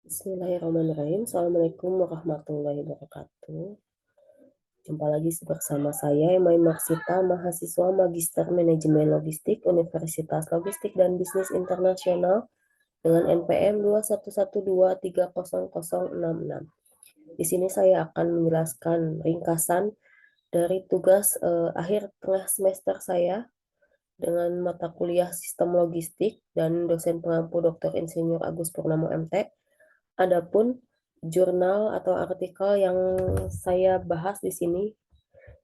Bismillahirrahmanirrahim. Assalamualaikum warahmatullahi wabarakatuh. Jumpa lagi bersama saya, Emai Marsita, mahasiswa Magister Manajemen Logistik Universitas Logistik dan Bisnis Internasional dengan NPM 211230066. Di sini saya akan menjelaskan ringkasan dari tugas akhir tengah semester saya dengan mata kuliah Sistem Logistik dan dosen pengampu Dr. Insinyur Agus Purnomo MT. Adapun jurnal atau artikel yang saya bahas di sini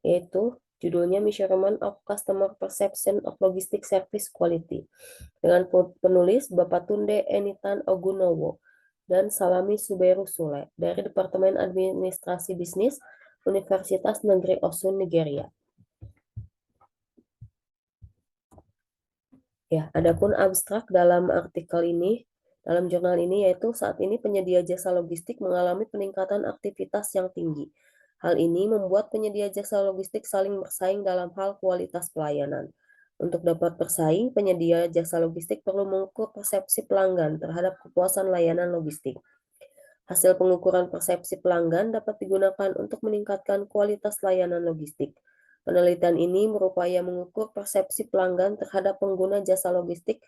yaitu judulnya Measurement of Customer Perception of Logistic Service Quality dengan penulis Bapak Tunde Enitan Ogunowo dan Salami Suberu Sule dari Departemen Administrasi Bisnis Universitas Negeri Osun, Nigeria. Ya, adapun abstrak dalam artikel ini, dalam jurnal ini yaitu saat ini penyedia jasa logistik mengalami peningkatan aktivitas yang tinggi. Hal ini membuat penyedia jasa logistik saling bersaing dalam hal kualitas pelayanan. Untuk dapat bersaing, penyedia jasa logistik perlu mengukur persepsi pelanggan terhadap kepuasan layanan logistik. Hasil pengukuran persepsi pelanggan dapat digunakan untuk meningkatkan kualitas layanan logistik. Penelitian ini berupaya mengukur persepsi pelanggan terhadap pengguna jasa logistik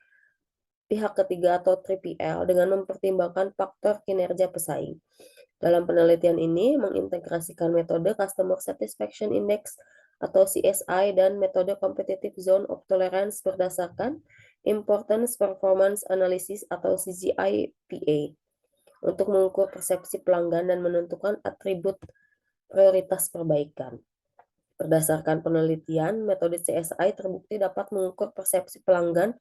pihak ketiga atau 3PL dengan mempertimbangkan faktor kinerja pesaing. Dalam penelitian ini mengintegrasikan metode Customer Satisfaction Index atau CSI dan metode Competitive Zone of Tolerance berdasarkan Importance Performance Analysis atau CGI-PA untuk mengukur persepsi pelanggan dan menentukan atribut prioritas perbaikan. Berdasarkan penelitian, metode CSI terbukti dapat mengukur persepsi pelanggan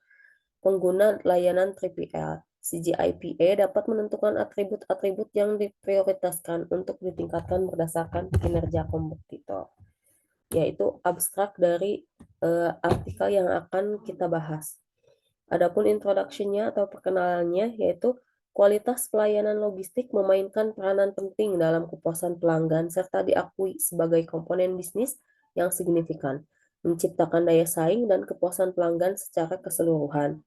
pengguna layanan 3PL. CGI-PA dapat menentukan atribut-atribut yang diprioritaskan untuk ditingkatkan berdasarkan kinerja kompetitor, yaitu abstrak dari artikel yang akan kita bahas. Adapun introduction-nya atau perkenalannya yaitu kualitas pelayanan logistik memainkan peranan penting dalam kepuasan pelanggan serta diakui sebagai komponen bisnis yang signifikan, menciptakan daya saing dan kepuasan pelanggan secara keseluruhan.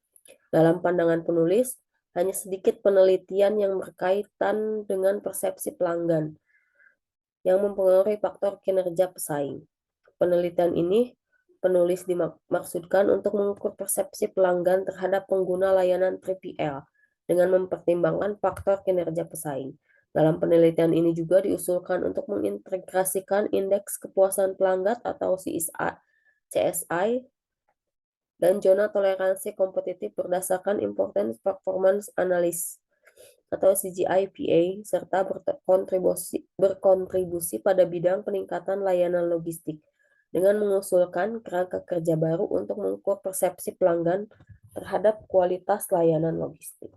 Dalam pandangan penulis, hanya sedikit penelitian yang berkaitan dengan persepsi pelanggan yang mempengaruhi faktor kinerja pesaing. Penelitian ini penulis dimaksudkan untuk mengukur persepsi pelanggan terhadap pengguna layanan 3PL dengan mempertimbangkan faktor kinerja pesaing. Dalam penelitian ini juga diusulkan untuk mengintegrasikan indeks kepuasan pelanggan atau CSI dan zona toleransi kompetitif berdasarkan Importance Performance Analysis atau CGI-PA serta berkontribusi pada bidang peningkatan layanan logistik dengan mengusulkan kerangka kerja baru untuk mengukur persepsi pelanggan terhadap kualitas layanan logistik.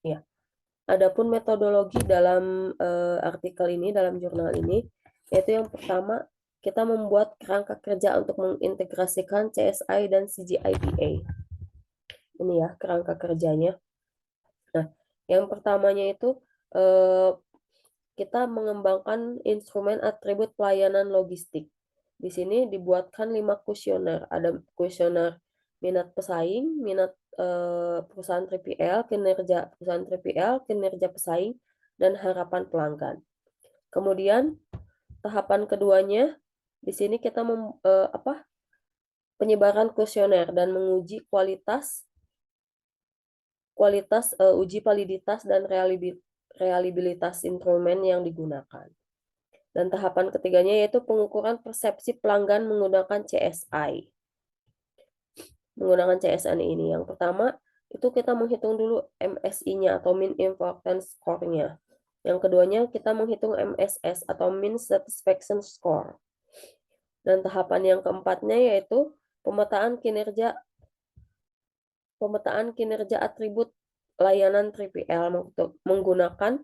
Ya. Adapun metodologi dalam artikel ini, dalam jurnal ini, yaitu yang pertama, kita membuat kerangka kerja untuk mengintegrasikan CSI dan CGI-PA. Ini ya kerangka kerjanya. Nah, yang pertamanya itu kita mengembangkan instrumen atribut pelayanan logistik. Di sini dibuatkan 5 kuesioner. Ada kuesioner minat pesaing, minat perusahaan 3PL, kinerja perusahaan 3PL, kinerja pesaing, dan harapan pelanggan. Kemudian tahapan keduanya di sini kita penyebaran kuesioner dan menguji kualitas uji validitas dan reliabilitas instrumen yang digunakan. Dan tahapan ketiganya yaitu pengukuran persepsi pelanggan menggunakan CSI. Menggunakan CSI ini. Yang pertama, itu kita menghitung dulu MSI-nya atau Mean Importance Score-nya. Yang keduanya, kita menghitung MSS atau Mean Satisfaction Score. Dan tahapan yang keempatnya yaitu pemetaan kinerja atribut layanan 3PL menggunakan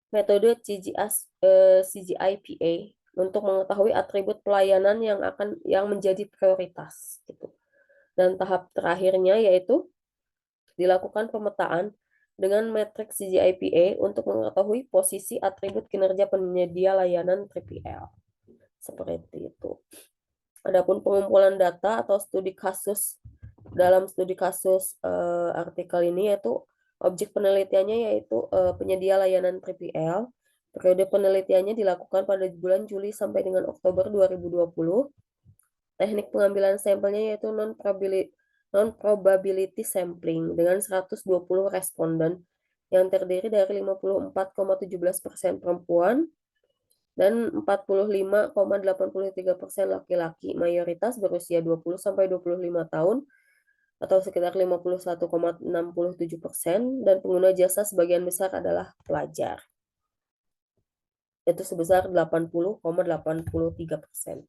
metode CGI-PA untuk mengetahui atribut pelayanan yang menjadi prioritas gitu. Dan tahap terakhirnya yaitu dilakukan pemetaan dengan metrik CGI-PA untuk mengetahui posisi atribut kinerja penyedia layanan 3PL. Seperti itu. Adapun pengumpulan data atau studi kasus dalam studi kasus artikel ini yaitu Objek penelitiannya yaitu penyedia layanan 3PL. Periode penelitiannya dilakukan pada bulan Juli sampai dengan Oktober 2020. Teknik pengambilan sampelnya yaitu non-probability sampling dengan 120 responden yang terdiri dari 54,17% perempuan dan 45,83% laki-laki, mayoritas berusia 20-25 tahun atau sekitar 51,67%, dan pengguna jasa sebagian besar adalah pelajar, yaitu sebesar 80,83%.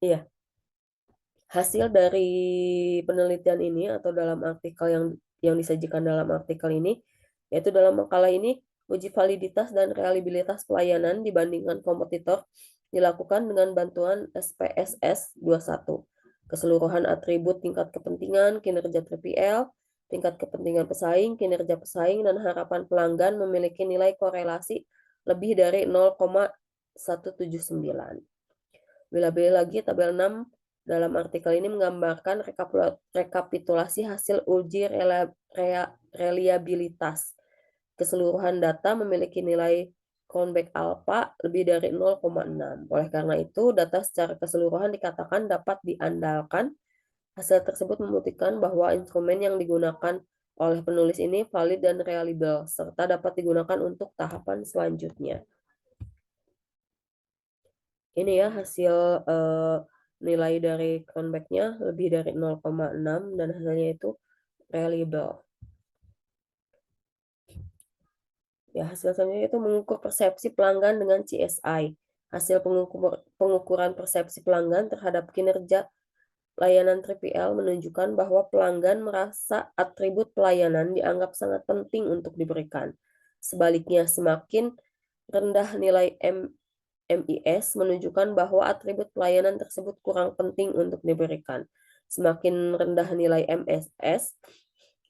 Iya, hasil dari penelitian ini atau dalam artikel yang disajikan dalam artikel ini, yaitu dalam makalah ini, uji validitas dan reliabilitas pelayanan dibandingkan kompetitor dilakukan dengan bantuan SPSS 21. Keseluruhan atribut tingkat kepentingan, kinerja 3PL, tingkat kepentingan pesaing, kinerja pesaing, dan harapan pelanggan memiliki nilai korelasi lebih dari 0,179. Bila lagi tabel 6 dalam artikel ini menggambarkan rekapitulasi hasil uji reliabilitas. Keseluruhan data memiliki nilai Cronbach alpha lebih dari 0,6. Oleh karena itu, data secara keseluruhan dikatakan dapat diandalkan. Hasil tersebut membuktikan bahwa instrumen yang digunakan oleh penulis ini valid dan reliable, serta dapat digunakan untuk tahapan selanjutnya. Ini ya hasil nilai dari Cronbach-nya lebih dari 0,6 dan hasilnya itu reliable. Ya, hasil selanjutnya itu mengukur persepsi pelanggan dengan CSI. Hasil pengukuran persepsi pelanggan terhadap kinerja layanan 3PL menunjukkan bahwa pelanggan merasa atribut pelayanan dianggap sangat penting untuk diberikan. Sebaliknya, semakin rendah nilai MIS menunjukkan bahwa atribut pelayanan tersebut kurang penting untuk diberikan. Semakin rendah nilai MSS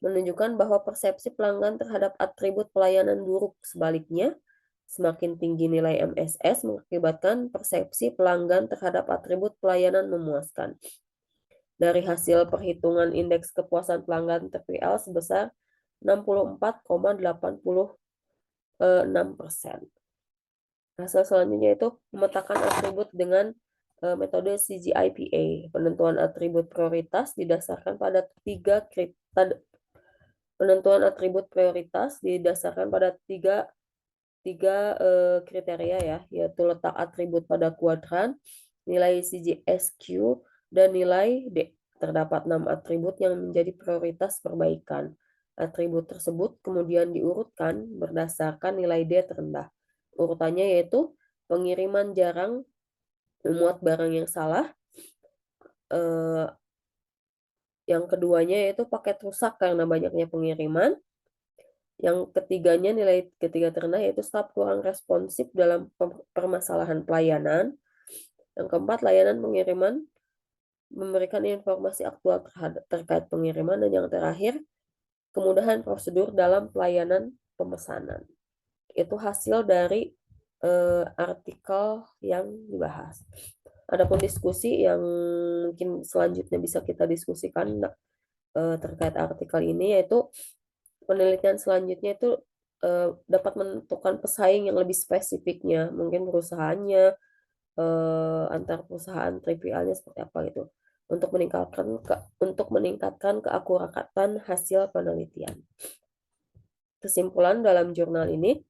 menunjukkan bahwa persepsi pelanggan terhadap atribut pelayanan buruk. Sebaliknya, semakin tinggi nilai MSS mengakibatkan persepsi pelanggan terhadap atribut pelayanan memuaskan. Dari hasil perhitungan indeks kepuasan pelanggan 3PL sebesar 64,86%. Hasil selanjutnya itu memetakan atribut dengan metode CGIPA. Penentuan atribut prioritas didasarkan pada tiga kriteria ya, yaitu letak atribut pada kuadran, nilai CGSQ, dan nilai D. Terdapat 6 atribut yang menjadi prioritas perbaikan. Atribut tersebut kemudian diurutkan berdasarkan nilai D terendah. Urutannya yaitu pengiriman jarang, memuat barang yang salah, yang keduanya yaitu paket rusak karena banyaknya pengiriman, yang ketiganya nilai ketiga terendah yaitu staf kurang responsif dalam permasalahan pelayanan, yang keempat layanan pengiriman memberikan informasi aktual terkait pengiriman, dan yang terakhir kemudahan prosedur dalam pelayanan pemesanan. Itu hasil dari artikel yang dibahas. Adapun diskusi yang mungkin selanjutnya bisa kita diskusikan terkait artikel ini, yaitu penelitian selanjutnya itu dapat menentukan pesaing yang lebih spesifiknya, mungkin perusahaannya, antar perusahaan 3PL-nya seperti apa gitu, untuk meningkatkan keakuratan hasil penelitian. Kesimpulan dalam jurnal ini,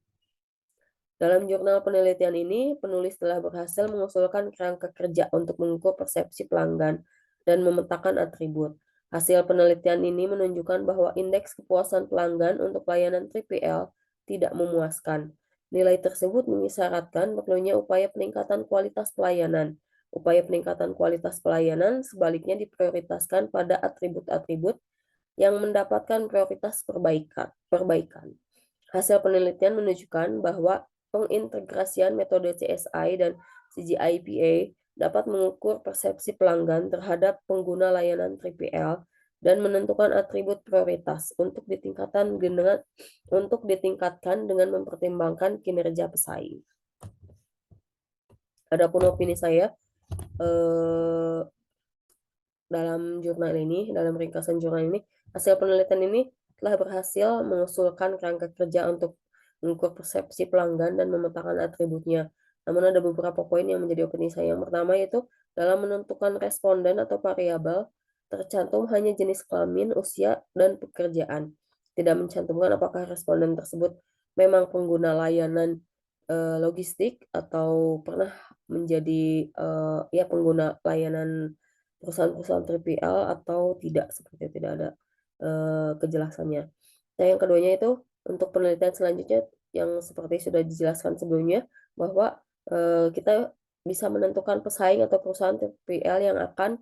dalam jurnal penelitian ini, penulis telah berhasil mengusulkan kerangka kerja untuk mengukur persepsi pelanggan dan memetakan atribut. Hasil penelitian ini menunjukkan bahwa indeks kepuasan pelanggan untuk layanan 3PL tidak memuaskan. Nilai tersebut mengisyaratkan perlunya upaya peningkatan kualitas pelayanan. Upaya peningkatan kualitas pelayanan sebaliknya diprioritaskan pada atribut-atribut yang mendapatkan prioritas perbaikan. Hasil penelitian menunjukkan bahwa pengintegrasian metode CSI dan CGIPA dapat mengukur persepsi pelanggan terhadap pengguna layanan 3PL dan menentukan atribut prioritas untuk ditingkatkan dengan mempertimbangkan kinerja pesaing. Adapun opini saya dalam ringkasan jurnal ini, hasil penelitian ini telah berhasil mengusulkan kerangka kerja untuk mengukur persepsi pelanggan dan memetakan atributnya. Namun ada beberapa poin yang menjadi opini saya. Yang pertama yaitu dalam menentukan responden atau variabel, tercantum hanya jenis kelamin, usia, dan pekerjaan. Tidak mencantumkan apakah responden tersebut memang pengguna layanan logistik atau pernah menjadi, ya pengguna layanan perusahaan-perusahaan 3PL atau tidak, seperti itu, tidak ada, kejelasannya. Nah, yang keduanya itu untuk penelitian selanjutnya yang seperti sudah dijelaskan sebelumnya bahwa, kita bisa menentukan pesaing atau perusahaan 3PL yang akan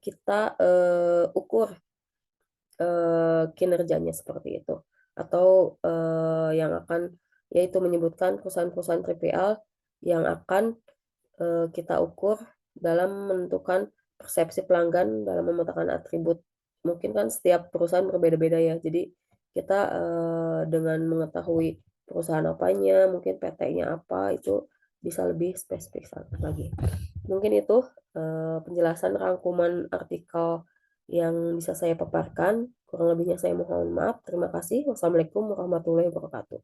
kita, ukur kinerjanya seperti itu. Atau, yang akan yaitu menyebutkan perusahaan-perusahaan 3PL yang akan, kita ukur dalam menentukan persepsi pelanggan dalam memetakan atribut. Mungkin kan setiap perusahaan berbeda-beda ya, jadi kita, dengan mengetahui perusahaan apanya, mungkin PT-nya apa, itu bisa lebih spesifik lagi. Mungkin itu, penjelasan rangkuman artikel yang bisa saya paparkan, kurang lebihnya saya mohon maaf. Terima kasih. Wassalamualaikum warahmatullahi wabarakatuh.